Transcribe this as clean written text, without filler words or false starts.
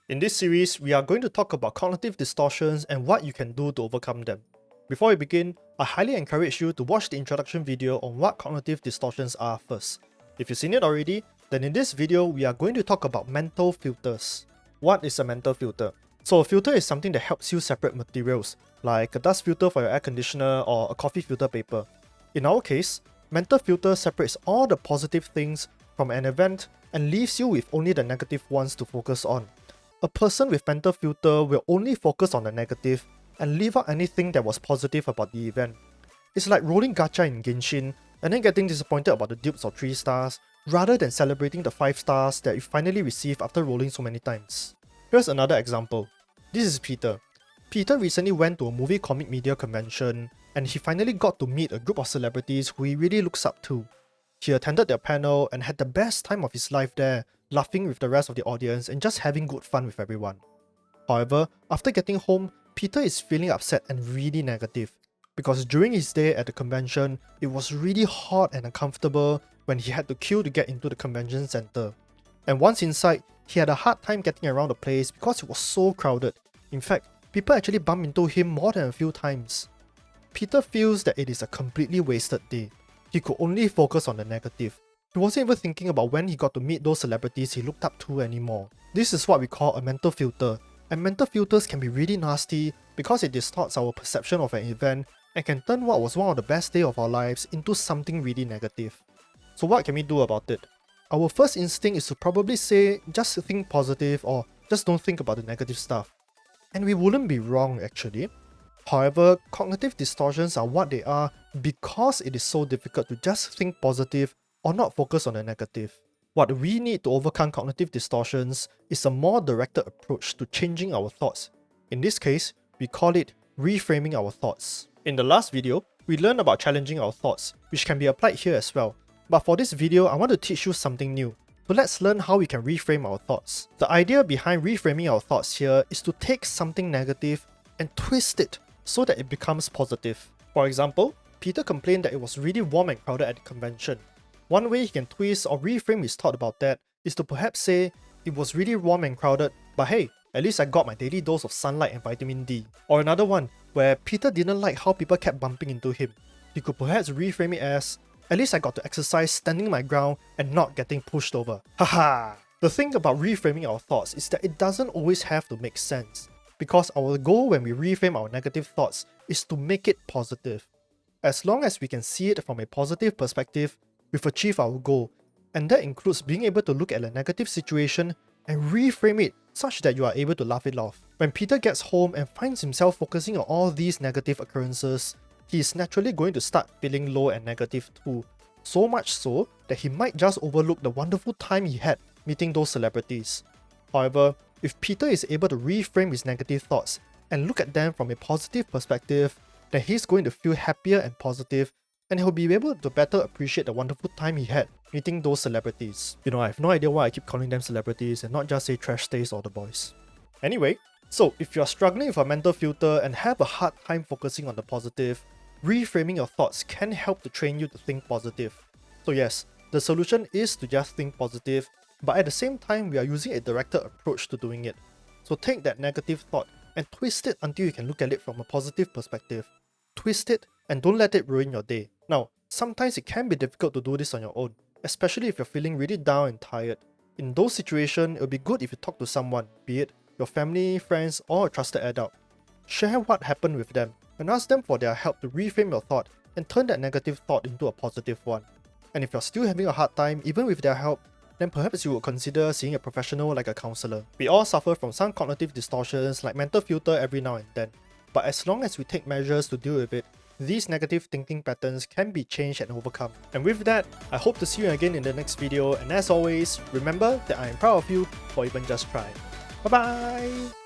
In this series, we are going to talk about cognitive distortions and what you can do to overcome them. Before we begin, I highly encourage you to watch the introduction video on what cognitive distortions are first. If you've seen it already, then in this video, we are going to talk about mental filters. What is a mental filter? So a filter is something that helps you separate materials, like a dust filter for your air conditioner or a coffee filter paper. In our case, mental filter separates all the positive things from an event and leaves you with only the negative ones to focus on. A person with mental filter will only focus on the negative and leave out anything that was positive about the event. It's like rolling gacha in Genshin and then getting disappointed about the dupes of 3 stars rather than celebrating the 5 stars that you finally received after rolling so many times. Here's another example. This is Peter. Peter recently went to a movie comic media convention and he finally got to meet a group of celebrities who he really looks up to. He attended their panel and had the best time of his life there, laughing with the rest of the audience and just having good fun with everyone. However, after getting home, Peter is feeling upset and really negative because during his day at the convention, it was really hot and uncomfortable when he had to queue to get into the convention center. And once inside, he had a hard time getting around the place because it was so crowded. In fact, people actually bumped into him more than a few times. Peter feels that it is a completely wasted day. He could only focus on the negative. He wasn't even thinking about when he got to meet those celebrities he looked up to anymore. This is what we call a mental filter, and mental filters can be really nasty because it distorts our perception of an event and can turn what was one of the best days of our lives into something really negative. So what can we do about it? Our first instinct is to probably say just think positive or just don't think about the negative stuff. And we wouldn't be wrong actually. However, cognitive distortions are what they are because it is so difficult to just think positive or not focus on the negative. What we need to overcome cognitive distortions is a more directed approach to changing our thoughts. In this case, we call it reframing our thoughts. In the last video, we learned about challenging our thoughts, which can be applied here as well. But for this video, I want to teach you something new. So let's learn how we can reframe our thoughts. The idea behind reframing our thoughts here is to take something negative and twist it so that it becomes positive. For example, Peter complained that it was really warm and crowded at the convention. One way he can twist or reframe his thought about that is to perhaps say, it was really warm and crowded, but hey, at least I got my daily dose of sunlight and vitamin D. Or another one, where Peter didn't like how people kept bumping into him. He could perhaps reframe it as, at least I got to exercise standing my ground and not getting pushed over. Haha! The thing about reframing our thoughts is that it doesn't always have to make sense, because our goal when we reframe our negative thoughts is to make it positive. As long as we can see it from a positive perspective, we've achieved our goal, and that includes being able to look at a negative situation and reframe it such that you are able to laugh it off. When Peter gets home and finds himself focusing on all these negative occurrences, he is naturally going to start feeling low and negative too, so much so that he might just overlook the wonderful time he had meeting those celebrities. However, if Peter is able to reframe his negative thoughts and look at them from a positive perspective, then he's going to feel happier and positive, and he'll be able to better appreciate the wonderful time he had meeting those celebrities. You know, I have no idea why I keep calling them celebrities and not just say Trash Taste or The Boys. Anyway, so if you're struggling with a mental filter and have a hard time focusing on the positive, reframing your thoughts can help to train you to think positive. So yes, the solution is to just think positive, but at the same time we are using a directed approach to doing it. So take that negative thought and twist it until you can look at it from a positive perspective. Twist it and don't let it ruin your day. Now, sometimes it can be difficult to do this on your own, especially if you're feeling really down and tired. In those situations, it will be good if you talk to someone, be it your family, friends, or a trusted adult. Share what happened with them and ask them for their help to reframe your thought and turn that negative thought into a positive one. And if you're still having a hard time even with their help, then perhaps you would consider seeing a professional like a counselor. We all suffer from some cognitive distortions like mental filter every now and then, but as long as we take measures to deal with it, these negative thinking patterns can be changed and overcome. And with that, I hope to see you again in the next video, and as always, remember that I am proud of you for even just trying. Bye bye!